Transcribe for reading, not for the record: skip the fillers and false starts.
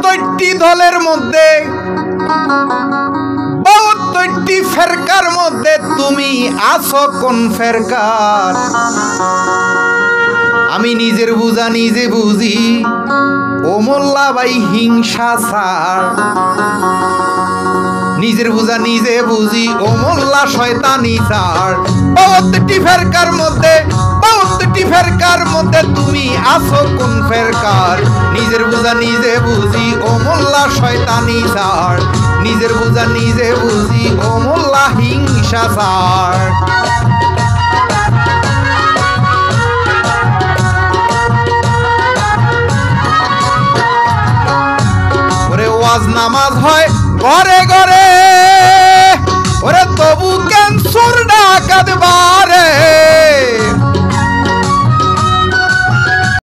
72টি দলের মধ্যে 72টি ফেরকার মধ্যে তুমি আছো কোন ফেরকার? আমি নিজের বুঝা নিজে বুঝি, ও মোল্লা ভাই হিংসা ছাড়। নিজের বুঝা নিজে বুঝি, ও মোল্লা শয়তানি ছাড়। 72টি ফেরকার মধ্যে 72টি ফেরকার মধ্যে তুমি আছো কোন ফেরকার? নিজের বুঝা নিজে বুঝি, ও মোল্লা শয়তানি ছাড়। নিজের বুঝা নিজে বুঝি, ও মোল্লা হিংসা ছাড়। ওরে ওয়াজ নামাজ হয় ঘরে ঘরে,